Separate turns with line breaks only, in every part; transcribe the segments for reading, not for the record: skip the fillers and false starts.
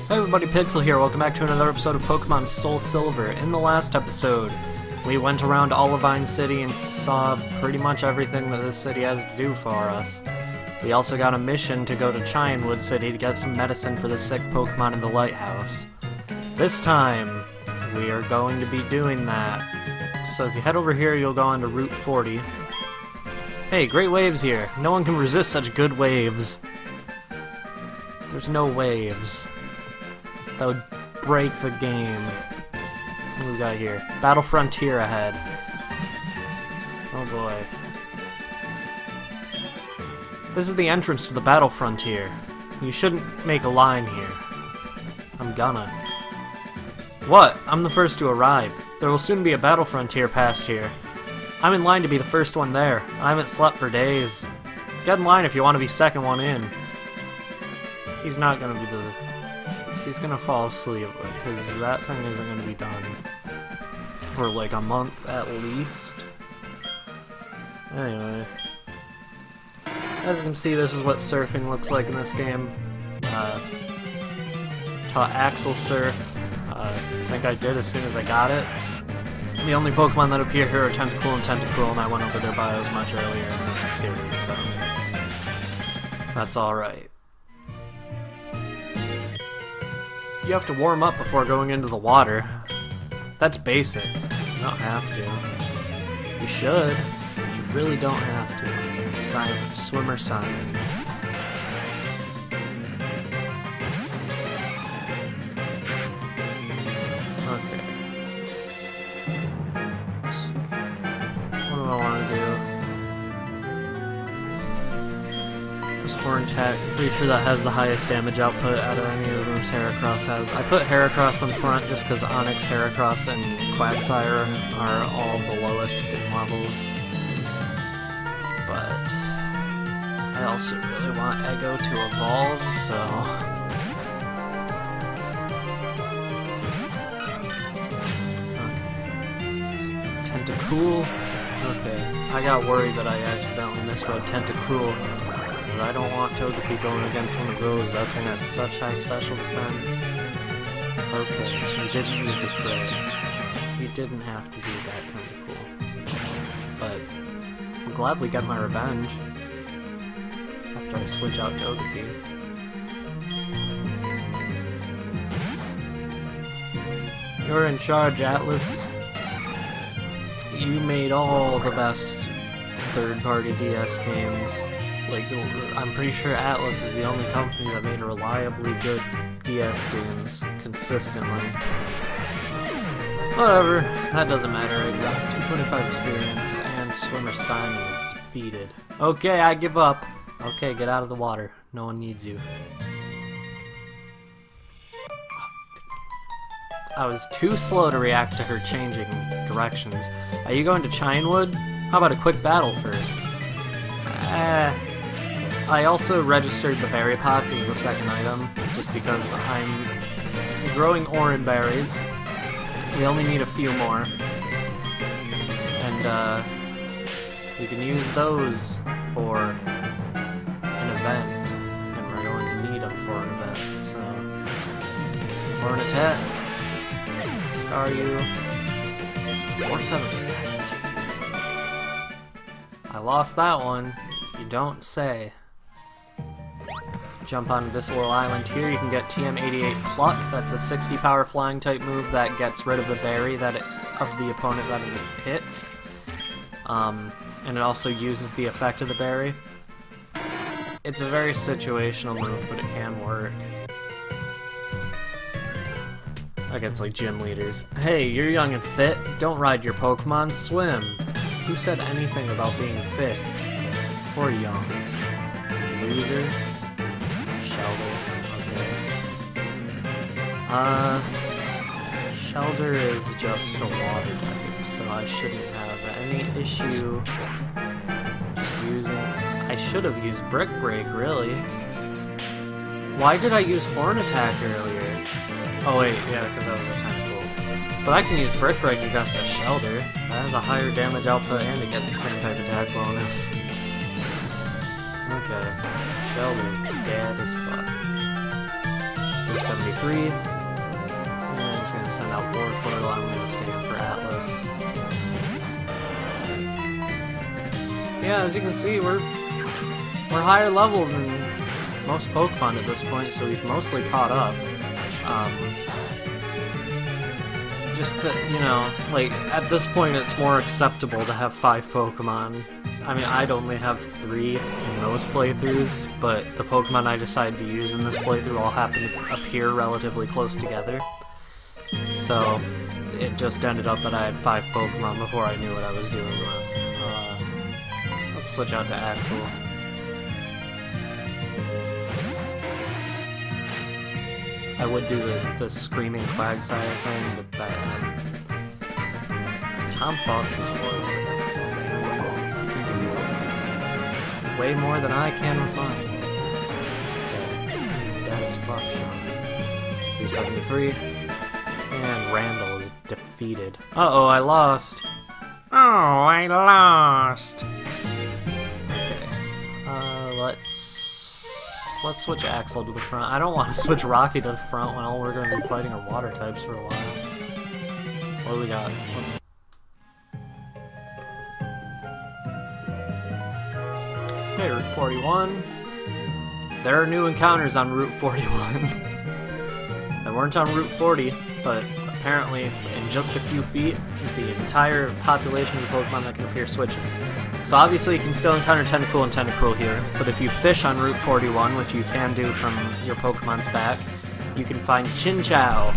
Hey everybody, Pixel here. Welcome back to another episode of Pokemon Soul Silver. In the last episode, we went around Olivine City and saw pretty much everything that this city has to do for us. We also got a mission to go to Chinewood City to get some medicine for the sick Pokemon in the lighthouse. This time, we are going to be doing that. So if you head over here, you'll go onto Route 40. Hey, great waves here. No one can resist such good waves. There's no waves. That would break the game. What do we got here? Battle Frontier ahead. Oh boy. This is the entrance to the Battle Frontier. You shouldn't make a line here. I'm gonna. What? I'm the first to arrive. There will soon be a Battle Frontier past here. I'm in line to be the first one there. I haven't slept for days. Get in line if you want to be second one in. He's not gonna be the... He's gonna fall asleep, because that thing isn't gonna be done for like a month at least. Anyway. As you can see, this is what surfing looks like in this game. Taught Axel Surf. I think I did as soon as I got it. The only Pokemon that appear here are Tentacool and Tentacruel, and I went over their bios much earlier in the series, so that's alright. You have to warm up before going into the water. That's basic. You don't have to. You should, but you really don't have to. Swimmer sign. Okay. Let's see. What do I want to do? This Horn Attack, pretty sure that has the highest damage output out of any of those Heracross has. I put Heracross on front just because Onix, Heracross, and Quagsire are all the lowest in levels. But I also really want Ego to evolve, so... Okay. Tentacool. Okay. I got worried that I accidentally misread Tentacruel. I don't want Togepi going against one of those. That thing has such high special defense. Okay, you didn't use the Cray. You didn't have to do that, Tentacool. But I'm glad we got my revenge after I switch out Togepi. You're in charge, Atlas. You made all the best third-party DS games. Like, I'm pretty sure Atlas is the only company that made reliably good DS games consistently. Whatever, that doesn't matter. I got 225 experience and Swimmer Simon is defeated. Okay, I give up. Okay, get out of the water. No one needs you. I was too slow to react to her changing directions. Are you going to Chinewood? How about a quick battle first? I also registered the berry pots as the second item, just because I'm growing Oran berries. We only need a few more. And, we can use those for an event. And we're going to need them for an event, so... Horn Attack. Staryu. 477, jeez. I lost that one. You don't say. Jump onto this little island here, you can get TM88 Pluck. That's a 60 power flying type move that gets rid of the berry of the opponent that it hits. And it also uses the effect of the berry. It's a very situational move, but it can work against like gym leaders. Hey, you're young and fit. Don't ride your Pokemon, swim. Who said anything about being fit or young? Loser. Shelter is just a water type, so I shouldn't have any issue just using... I should have used Brick Break, really. Why did I use Horn Attack earlier? Oh wait, yeah, because that was a Tentacool. But I can use Brick Break against a Shelter. That has a higher damage output and it gets the same type attack bonus. Okay. Shelter's dead as fuck. 73. And he's gonna send out Wartortle. I'm gonna stand for Atlas. Yeah, as you can see, we're higher level than most Pokemon at this point, so we've mostly caught up. Just, you know, like, at this point it's more acceptable to have 5 Pokemon. I mean, I'd only have 3 in most playthroughs, but the Pokemon I decided to use in this playthrough all happen to appear relatively close together. So, it just ended up that I had 5 Pokemon before I knew what I was doing with. Let's switch out to Axel. I would do the screaming Quagsire thing, but that Tom Fox's voice is insane. He can do way more than I can with mine. Dead as fuck, Sean. 373. And Randall is defeated. Uh-oh, I lost. Oh, I lost. Okay. Let's switch Axel to the front. I don't want to switch Rocky to the front when all we're going to be fighting are water types for a while. What do we got? Okay, Route 41. There are new encounters on Route 41. They weren't on Route 40, but apparently in just a few feet, the entire population of Pokemon that can appear switches. So obviously you can still encounter Tentacool and Tentacruel here, but if you fish on Route 41, which you can do from your Pokemon's back, you can find Chinchou.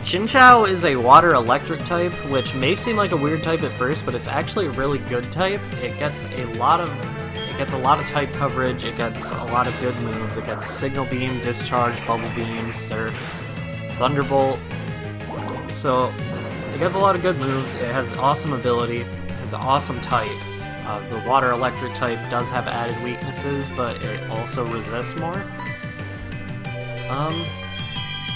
Chinchou is a water electric type, which may seem like a weird type at first, but it's actually a really good type. It gets a lot of type coverage, it gets a lot of good moves. It gets Signal Beam, Discharge, Bubble Beam, Surf, Thunderbolt. So it gets a lot of good moves. It has awesome ability. It has an awesome type. The water electric type does have added weaknesses, but it also resists more.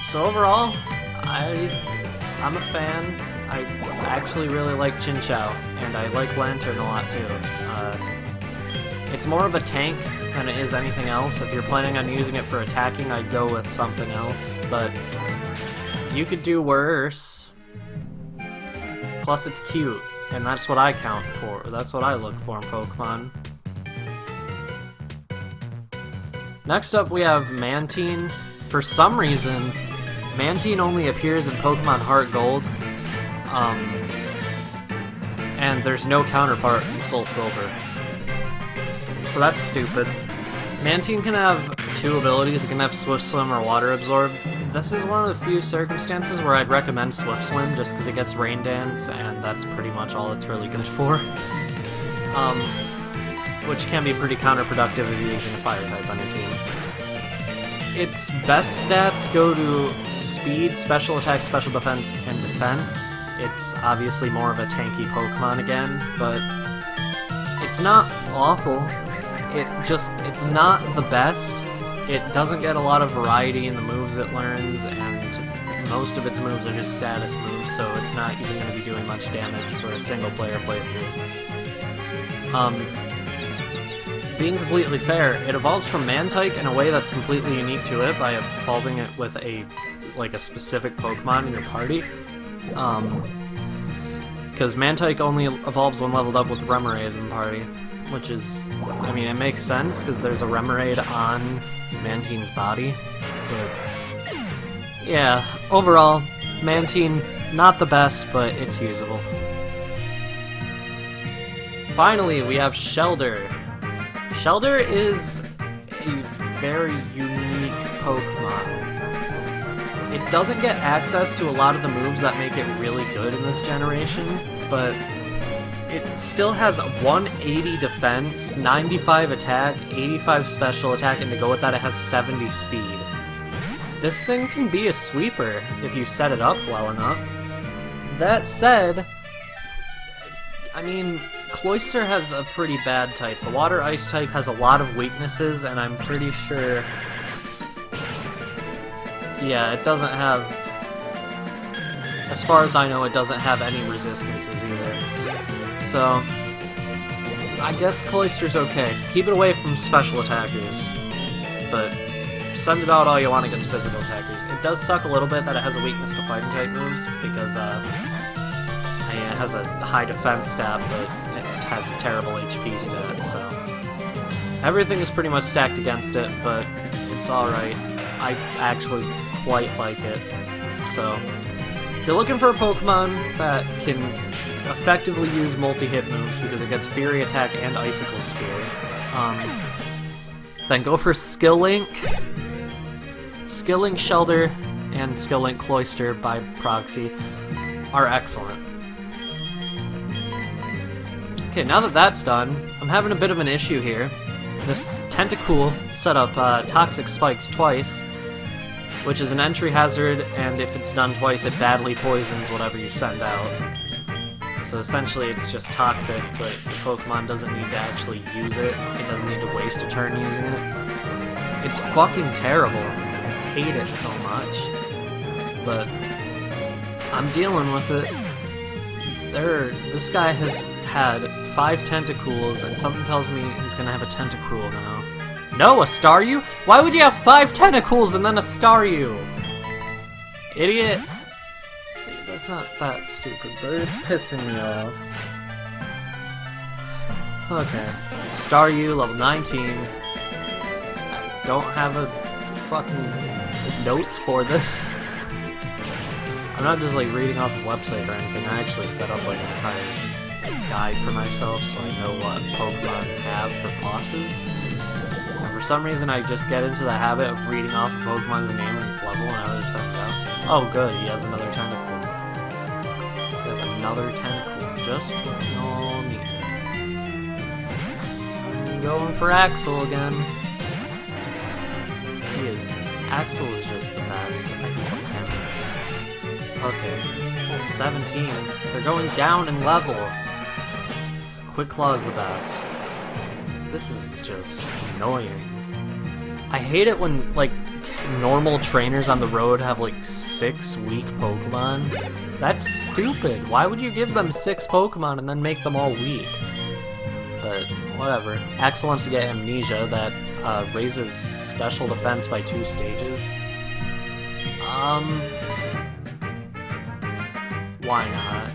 So overall, I'm a fan. I actually really like Chinchou, and I like Lantern a lot too. It's more of a tank than it is anything else. If you're planning on using it for attacking, I'd go with something else, but you could do worse. Plus it's cute, and that's what I count for. That's what I look for in Pokemon. Next up we have Mantine. For some reason, Mantine only appears in Pokemon Heart Gold, and there's no counterpart in Soul Silver. So that's stupid. Mantine can have 2 abilities. It can have Swift Swim or Water Absorb. This is one of the few circumstances where I'd recommend Swift Swim just because it gets Rain Dance, and that's pretty much all it's really good for. Which can be pretty counterproductive if you're using a Fire type on your team. Its best stats go to Speed, Special Attack, Special Defense, and Defense. It's obviously more of a tanky Pokemon again, but it's not awful. It's not the best. It doesn't get a lot of variety in the moves it learns, and most of its moves are just status moves, so it's not even going to be doing much damage for a single player playthrough. Being completely fair, it evolves from Mantike in a way that's completely unique to it by evolving it with a specific Pokemon in your party. Because Mantike only evolves when leveled up with Remoraid in the party. Which is, I mean, it makes sense because there's a Remoraid on Mantine's body, but yeah, overall, Mantine, not the best, but it's usable. Finally, we have Shelder. Shelder is a very unique Pokemon. It doesn't get access to a lot of the moves that make it really good in this generation, but it still has 180 defense, 95 attack, 85 special attack, and to go with that it has 70 speed. This thing can be a sweeper if you set it up well enough. That said, I mean, Cloyster has a pretty bad type. The Water Ice type has a lot of weaknesses, and I'm pretty sure... yeah, it doesn't have... as far as I know, it doesn't have any resistances either. So, I guess Cloyster's okay. Keep it away from special attackers. But send it out all you want against physical attackers. It does suck a little bit that it has a weakness to fighting type moves, because it has a high defense stat, but it has a terrible HP stat, so... Everything is pretty much stacked against it, but it's alright. I actually quite like it. So, if you're looking for a Pokemon that can effectively use multi-hit moves, because it gets Fury Attack and Icicle Spear, then go for Skill Link, Shelter, and Skill Link Cloyster by proxy are excellent. Okay, now that that's done, I'm having a bit of an issue here. This Tentacool set up Toxic Spikes twice, which is an entry hazard, and if it's done twice, it badly poisons whatever you send out. So essentially it's just toxic, but the Pokemon doesn't need to actually use it. It doesn't need to waste a turn using it. It's fucking terrible. I hate it so much. But I'm dealing with it. This guy has had 5 Tentacools, and something tells me he's gonna have a Tentacruel now. No, a Staryu? Why would you have 5 Tentacools and then a Staryu? Idiot. That's not that stupid, but it's pissing me off. Okay. Staryu, level 19. I don't have a fucking notes for this. I'm not just like reading off the website or anything. I actually set up like an entire guide for myself so I know what Pokemon have for bosses. And for some reason I just get into the habit of reading off a Pokemon's name and its level whenever they send it out. Oh good, he has another Tentacool. He has another Tentacool, just no need. I'm going for Axel again. Axel is just the best. I love him. Okay, well, 17. They're going down in level. Quick Claw is the best. This is just annoying. I hate it when, like, normal trainers on the road have, like, 6 weak Pokemon. That's stupid. Why would you give them 6 Pokemon and then make them all weak? But, whatever. Axel wants to get Amnesia, that raises special defense by 2 stages. Why not?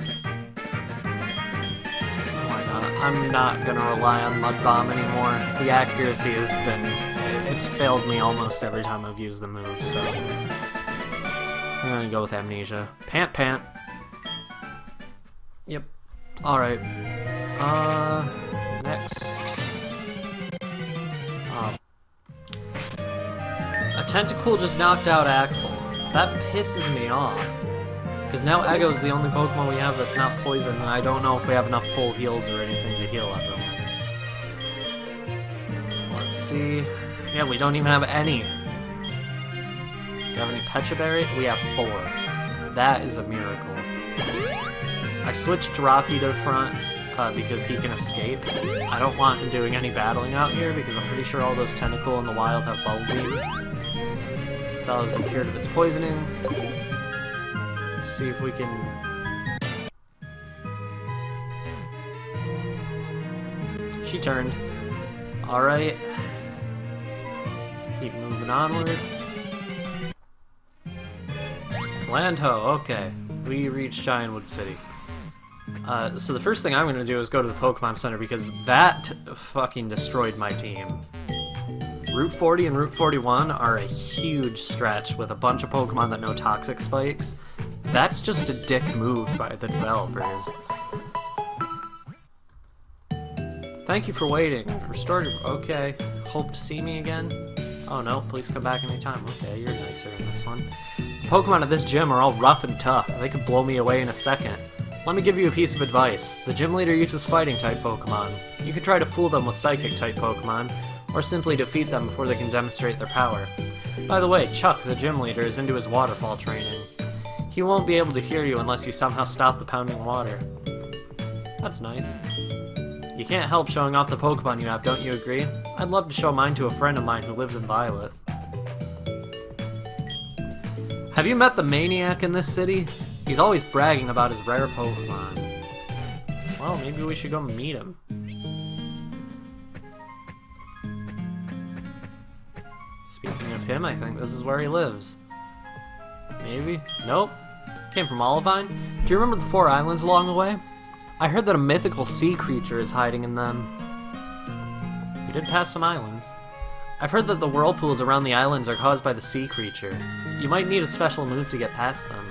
Why not? I'm not gonna rely on Mud Bomb anymore. The accuracy has been... it's failed me almost every time I've used the move, so... I'm gonna go with Amnesia. Pant Pant. Yep. Alright. Next... A Tentacool just knocked out Axel. That pisses me off. Because now Eggo's the only Pokemon we have that's not poison, and I don't know if we have enough full heals or anything to heal everyone. Let's see... Yeah, we don't even have any. Do you have any Pecha Berry? We have 4. That is a miracle. I switched Rocky to the front because he can escape. I don't want him doing any battling out here because I'm pretty sure all those Tentacool in the wild have Bubble Beam. Cell has been cured of its poisoning. Let's see if we can... She turned. Alright. Let's keep moving onward. Landho, okay. We reached Giantwood City. So the first thing I'm going to do is go to the Pokemon Center because that fucking destroyed my team. Route 40 and Route 41 are a huge stretch with a bunch of Pokemon that know Toxic Spikes. That's just a dick move by the developers. Thank you for waiting. Restored your... Okay. Hope to see me again? Oh no, please come back anytime. Okay, you're nicer in this one. Pokemon at this gym are all rough and tough. They could blow me away in a second. Let me give you a piece of advice. The gym leader uses fighting-type Pokemon. You can try to fool them with Psychic-type Pokemon, or simply defeat them before they can demonstrate their power. By the way, Chuck, the gym leader, is into his waterfall training. He won't be able to hear you unless you somehow stop the pounding water. That's nice. You can't help showing off the Pokemon you have, don't you agree? I'd love to show mine to a friend of mine who lives in Violet. Have you met the Maniac in this city? He's always bragging about his rare Pokemon. Well, maybe we should go meet him. Speaking of him, I think this is where he lives. Maybe? Nope. Came from Olivine? Do you remember the 4 islands along the way? I heard that a mythical sea creature is hiding in them. We did pass some islands. I've heard that the whirlpools around the islands are caused by the sea creature. You might need a special move to get past them.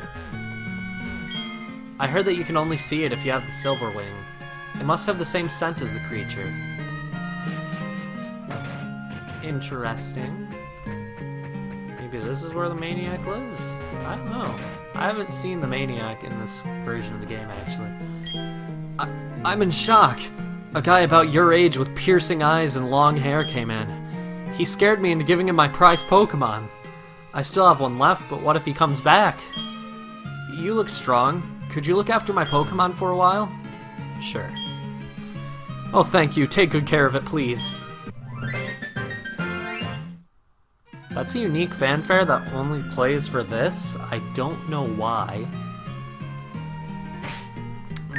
I heard that you can only see it if you have the silver wing. It must have the same scent as the creature. Interesting. Maybe this is where the maniac lives? I don't know. I haven't seen the maniac in this version of the game, actually. I'm in shock. A guy about your age with piercing eyes and long hair came in. He scared me into giving him my prized Pokémon. I still have one left, but what if he comes back? You look strong. Could you look after my Pokémon for a while? Sure. Oh, thank you. Take good care of it, please. That's a unique fanfare that only plays for this. I don't know why.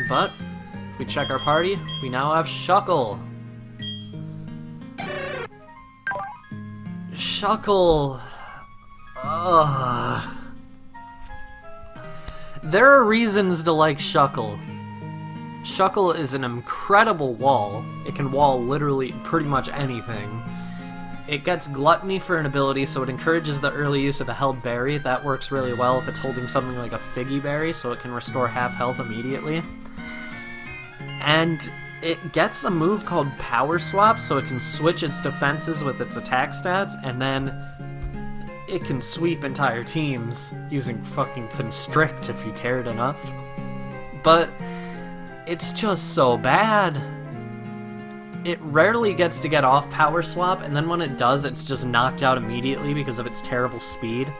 But, if we check our party, we now have Shuckle. Shuckle... Ugh. There are reasons to like Shuckle. Shuckle is an incredible wall. It can wall literally pretty much anything. It gets Gluttony for an ability, so it encourages the early use of a held berry. That works really well if it's holding something like a Figgy Berry, so it can restore half health immediately. And it gets a move called Power Swap, so it can switch its defenses with its attack stats, and then it can sweep entire teams using fucking Constrict if you cared enough. But it's just so bad. It rarely gets to get off Power Swap, and then when it does, it's just knocked out immediately because of its terrible speed.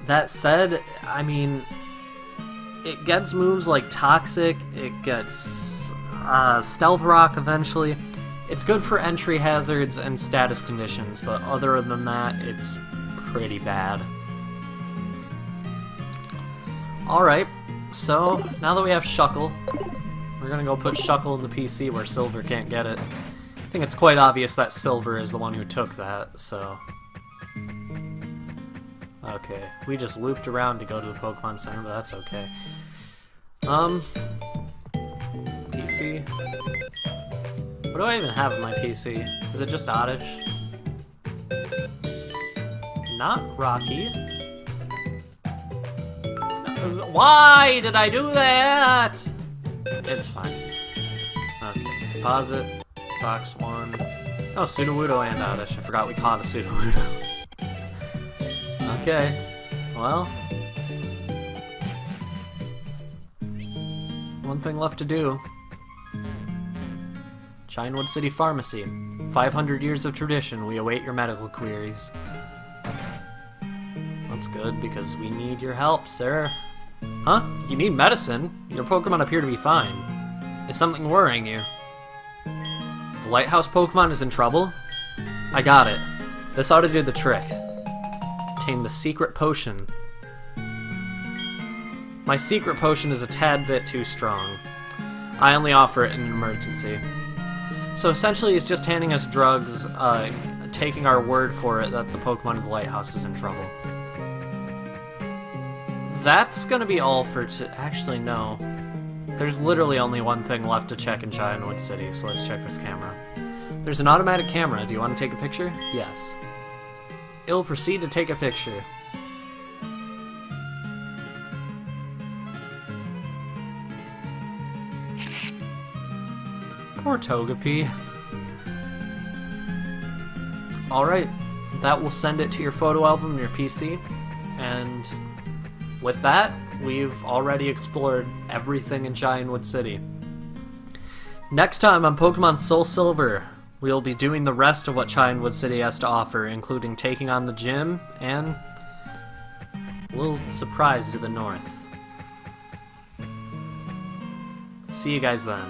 That said, I mean, it gets moves like Toxic, it gets Stealth Rock eventually. It's good for entry hazards and status conditions, but other than that, it's pretty bad. Alright, so now that we have Shuckle, we're gonna go put Shuckle in the PC where Silver can't get it. I think it's quite obvious that Silver is the one who took that, so... Okay, we just looped around to go to the Pokemon Center, but that's okay. PC? What do I even have in my PC? Is it just Oddish? Not Rocky. No, why did I do that? It's fine. Okay, deposit, box 1. Oh, Sudowoodo and Oddish. I forgot we caught a Sudowoodo. Okay, well. One thing left to do. Chinewood City Pharmacy. 500 years of tradition. We await your medical queries. That's good, because we need your help, sir. Huh? You need medicine? Your Pokemon appear to be fine. Is something worrying you? The lighthouse Pokemon is in trouble? I got it. This ought to do the trick. Obtain the secret potion. My secret potion is a tad bit too strong. I only offer it in an emergency. So essentially it's just handing us drugs, taking our word for it that the Pokemon in the lighthouse is in trouble. That's gonna be all for actually, no. There's literally only one thing left to check in Chinewood City, so let's check this camera. There's an automatic camera. Do you want to take a picture? Yes. It'll proceed to take a picture. Poor Togepi. Alright, that will send it to your photo album in your PC, and with that, we've already explored everything in Chinewood City. Next time on Pokemon Soul Silver, we'll be doing the rest of what Chinewood City has to offer, including taking on the gym and a little surprise to the north. See you guys then.